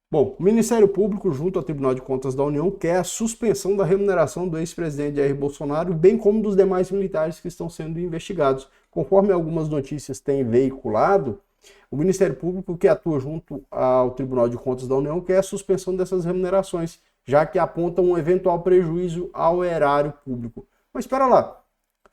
Bom, o Ministério Público, junto ao Tribunal de Contas da União, quer a suspensão da remuneração do ex-presidente Jair Bolsonaro, bem como dos demais militares que estão sendo investigados. Conforme algumas notícias têm veiculado, o Ministério Público, que atua junto ao Tribunal de Contas da União, quer a suspensão dessas remunerações, já que apontam um eventual prejuízo ao erário público. Mas espera lá,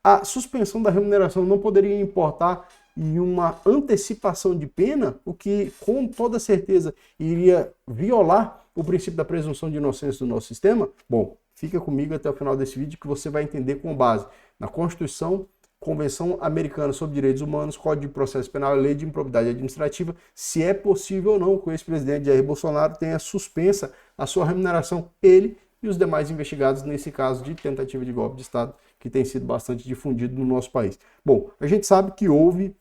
a suspensão da remuneração não poderia importar em uma antecipação de pena, o que com toda certeza iria violar o princípio da presunção de inocência do nosso sistema? Bom, fica comigo até o final desse vídeo que você vai entender com base na Constituição, Convenção Americana sobre Direitos Humanos, Código de Processo Penal e Lei de Improbidade Administrativa, se é possível ou não que o ex-presidente Jair Bolsonaro tenha suspensa a sua remuneração, ele e os demais investigados nesse caso de tentativa de golpe de Estado, que tem sido bastante difundido no nosso país. Bom, a gente sabe que houve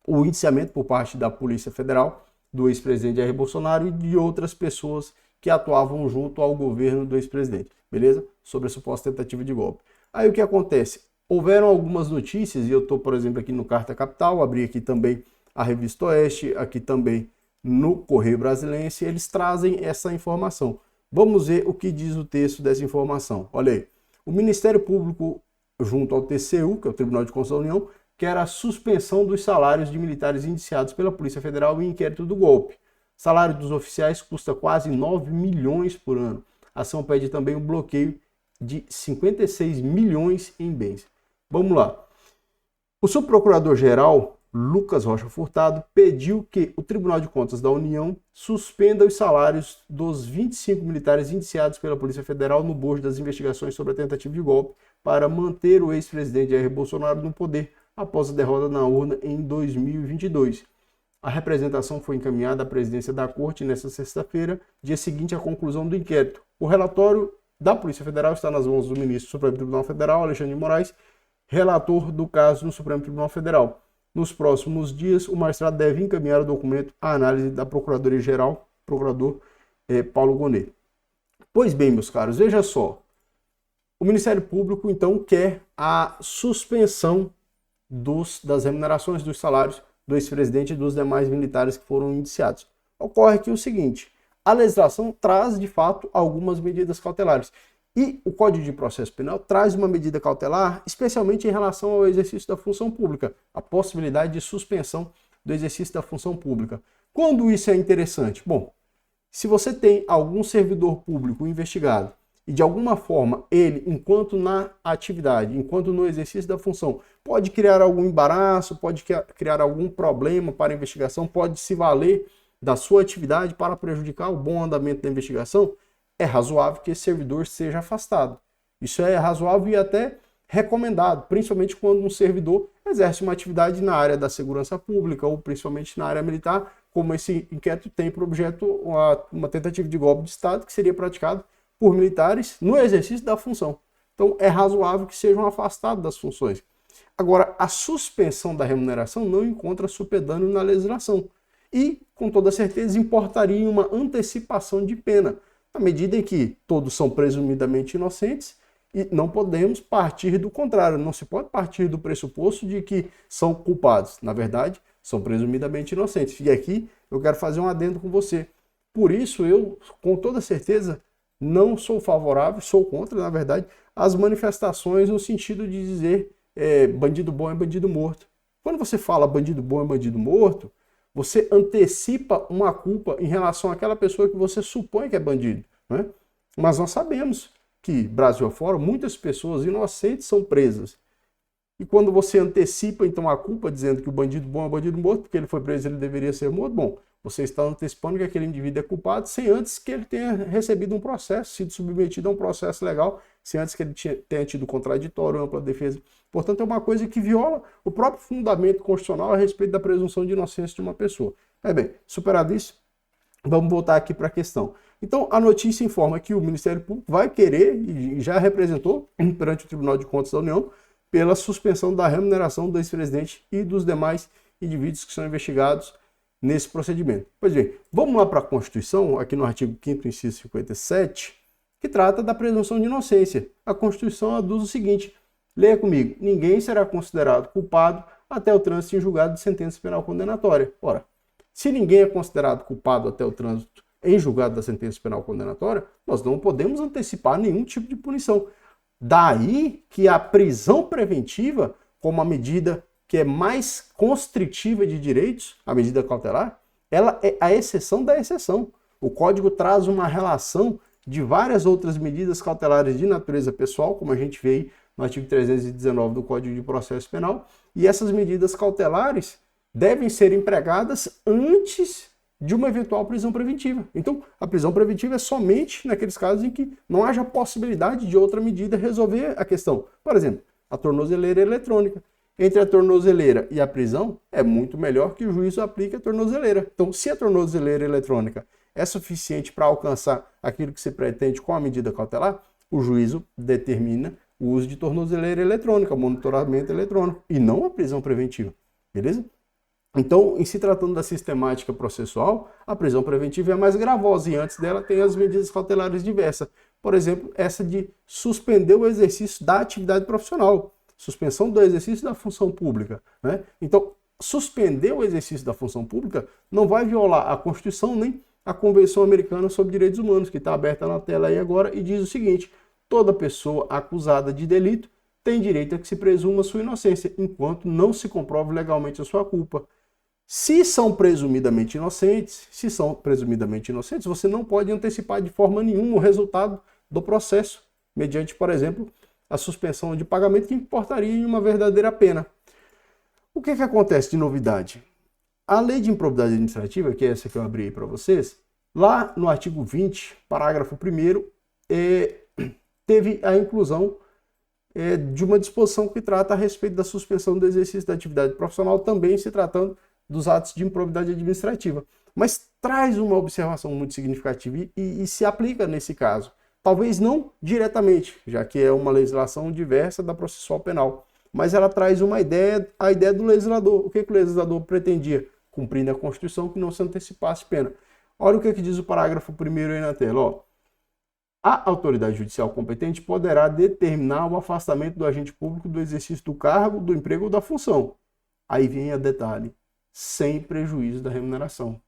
o indiciamento por parte da Polícia Federal, do ex-presidente Jair Bolsonaro e de outras pessoas que atuavam junto ao governo do ex-presidente, beleza? Sobre a suposta tentativa de golpe. Aí o que acontece? Houveram algumas notícias, e eu estou, por exemplo, aqui no Carta Capital, abri aqui também a Revista Oeste, aqui também no Correio Brasilense, eles trazem essa informação. Vamos ver o que diz o texto dessa informação. Olha aí, o Ministério Público, junto ao TCU, que é o Tribunal de Contas da União, quer a suspensão dos salários de militares indiciados pela Polícia Federal em inquérito do golpe. O salário dos oficiais custa quase 9 milhões por ano. A ação pede também o bloqueio de 56 milhões em bens. Vamos lá. O subprocurador-geral, Lucas Rocha Furtado, pediu que o Tribunal de Contas da União suspenda os salários dos 25 militares indiciados pela Polícia Federal no bojo das investigações sobre a tentativa de golpe para manter o ex-presidente Jair Bolsonaro no poder após a derrota na urna em 2022. A representação foi encaminhada à presidência da Corte nesta sexta-feira, dia seguinte à conclusão do inquérito. O relatório da Polícia Federal está nas mãos do ministro do Supremo Tribunal Federal, Alexandre de Moraes, relator do caso no Supremo Tribunal Federal. Nos próximos dias, o magistrado deve encaminhar o documento à análise da Procuradoria-Geral, procurador Paulo Gonet. Pois bem, meus caros, veja só. O Ministério Público, então, quer a suspensão das remunerações dos salários do ex-presidente e dos demais militares que foram indiciados. Ocorre aqui o seguinte, a legislação traz, de fato, algumas medidas cautelares. E o Código de Processo Penal traz uma medida cautelar, especialmente em relação ao exercício da função pública, a possibilidade de suspensão do exercício da função pública. Quando isso é interessante? Bom, se você tem algum servidor público investigado e de alguma forma ele, enquanto na atividade, enquanto no exercício da função, pode criar algum embaraço, pode criar algum problema para a investigação, pode se valer da sua atividade para prejudicar o bom andamento da investigação, é razoável que esse servidor seja afastado. Isso é razoável e até recomendado, principalmente quando um servidor exerce uma atividade na área da segurança pública ou principalmente na área militar, como esse inquérito tem por objeto uma tentativa de golpe de Estado que seria praticado por militares no exercício da função. Então é razoável que sejam afastados das funções. Agora, a suspensão da remuneração não encontra supedâneo na legislação e, com toda certeza, importaria uma antecipação de pena, na medida em que todos são presumidamente inocentes e não podemos partir do contrário, não se pode partir do pressuposto de que são culpados. Na verdade, são presumidamente inocentes. E aqui eu quero fazer um adendo com você. Por isso, eu, com toda certeza, não sou favorável, sou contra, na verdade, as manifestações no sentido de dizer bandido bom é bandido morto. Quando você fala bandido bom é bandido morto, você antecipa uma culpa em relação àquela pessoa que você supõe que é bandido, né? Mas nós sabemos que, Brasil afora, muitas pessoas inocentes são presas. E quando você antecipa, então, a culpa, dizendo que o bandido bom é bandido morto, porque ele foi preso ele deveria ser morto, bom, você está antecipando que aquele indivíduo é culpado sem antes que ele tenha recebido um processo, sido submetido a um processo legal, sem antes que ele tenha tido contraditório, ampla defesa. Portanto, é uma coisa que viola o próprio fundamento constitucional a respeito da presunção de inocência de uma pessoa. Bem, superado isso, vamos voltar aqui para a questão. Então, a notícia informa que o Ministério Público vai querer, e já representou perante o Tribunal de Contas da União, pela suspensão da remuneração do ex-presidente e dos demais indivíduos que são investigados nesse procedimento. Pois bem, vamos lá para a Constituição, aqui no artigo 5º, inciso 57, que trata da presunção de inocência. A Constituição aduz o seguinte, leia comigo, ninguém será considerado culpado até o trânsito em julgado de sentença penal condenatória. Ora, se ninguém é considerado culpado até o trânsito em julgado da sentença penal condenatória, nós não podemos antecipar nenhum tipo de punição. Daí que a prisão preventiva, como a medida que é mais constritiva de direitos, a medida cautelar, ela é a exceção da exceção. O Código traz uma relação de várias outras medidas cautelares de natureza pessoal, como a gente vê aí no artigo 319 do Código de Processo Penal, e essas medidas cautelares devem ser empregadas antes de uma eventual prisão preventiva. Então, a prisão preventiva é somente naqueles casos em que não haja possibilidade de outra medida resolver a questão. Por exemplo, a tornozeleira eletrônica. Entre a tornozeleira e a prisão, é muito melhor que o juiz aplique a tornozeleira. Então, se a tornozeleira eletrônica é suficiente para alcançar aquilo que se pretende com a medida cautelar, o juízo determina o uso de tornozeleira eletrônica, monitoramento eletrônico, e não a prisão preventiva. Beleza? Então, em se tratando da sistemática processual, a prisão preventiva é mais gravosa e antes dela tem as medidas cautelares diversas. Por exemplo, essa de suspender o exercício da atividade profissional, suspensão do exercício da função pública, né? Então, suspender o exercício da função pública não vai violar a Constituição nem a Convenção Americana sobre Direitos Humanos, que está aberta na tela aí agora, e diz o seguinte: toda pessoa acusada de delito tem direito a que se presuma sua inocência, enquanto não se comprove legalmente a sua culpa. Se são presumidamente inocentes, você não pode antecipar de forma nenhuma o resultado do processo, mediante, por exemplo, a suspensão de pagamento que importaria em uma verdadeira pena. O que acontece de novidade? A lei de improbidade administrativa, que é essa que eu abri aí para vocês, lá no artigo 20, parágrafo 1º, teve a inclusão de uma disposição que trata a respeito da suspensão do exercício da atividade profissional, também se tratando dos atos de improbidade administrativa. Mas traz uma observação muito significativa e se aplica nesse caso. Talvez não diretamente, já que é uma legislação diversa da processual penal, mas ela traz a ideia do legislador. O que o legislador pretendia? Cumprindo a Constituição, que não se antecipasse pena. Olha o que diz o parágrafo 1º aí na tela. Ó. A autoridade judicial competente poderá determinar o afastamento do agente público do exercício do cargo, do emprego ou da função. Aí vem a detalhe: sem prejuízo da remuneração,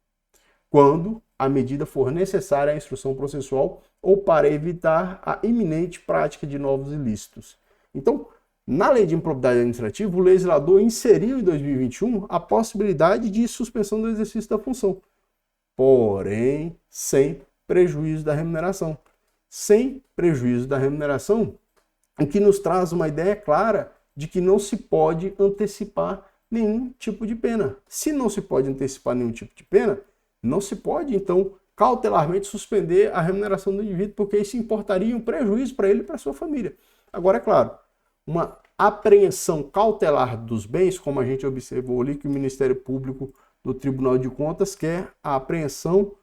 quando a medida for necessária à instrução processual ou para evitar a iminente prática de novos ilícitos. Então, na lei de improbidade administrativa, o legislador inseriu em 2021 a possibilidade de suspensão do exercício da função, porém sem prejuízo da remuneração. Sem prejuízo da remuneração, o que nos traz uma ideia clara de que não se pode antecipar nenhum tipo de pena. Se não se pode antecipar nenhum tipo de pena, não se pode, então, cautelarmente suspender a remuneração do indivíduo, porque isso importaria um prejuízo para ele e para sua família. Agora, é claro, uma apreensão cautelar dos bens, como a gente observou ali, que o Ministério Público do Tribunal de Contas quer a apreensão.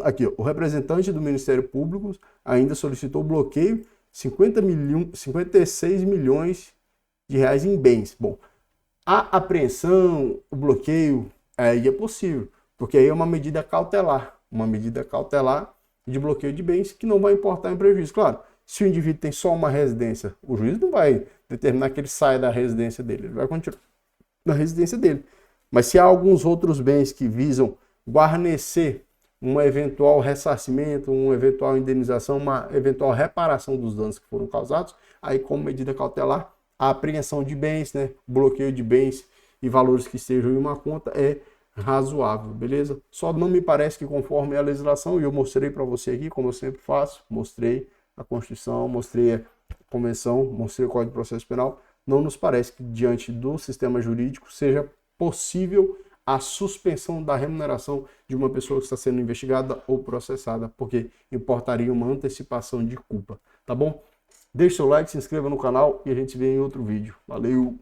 Aqui, ó, o representante do Ministério Público ainda solicitou bloqueio 56 milhões de reais em bens. Bom, a apreensão, o bloqueio, aí é possível, porque aí é uma medida cautelar de bloqueio de bens que não vai importar em prejuízo. Claro, se o indivíduo tem só uma residência, o juiz não vai determinar que ele saia da residência dele, ele vai continuar na residência dele. Mas se há alguns outros bens que visam guarnecer um eventual ressarcimento, uma eventual indenização, uma eventual reparação dos danos que foram causados, aí como medida cautelar, a apreensão de bens, né, bloqueio de bens e valores que estejam em uma conta é razoável, beleza? Só não me parece que conforme a legislação, e eu mostrei para você aqui, como eu sempre faço, mostrei a Constituição, mostrei a Convenção, mostrei o Código de Processo Penal, não nos parece que diante do sistema jurídico seja possível a suspensão da remuneração de uma pessoa que está sendo investigada ou processada, porque importaria uma antecipação de culpa, tá bom? Deixe seu like, se inscreva no canal e a gente se vê em outro vídeo. Valeu!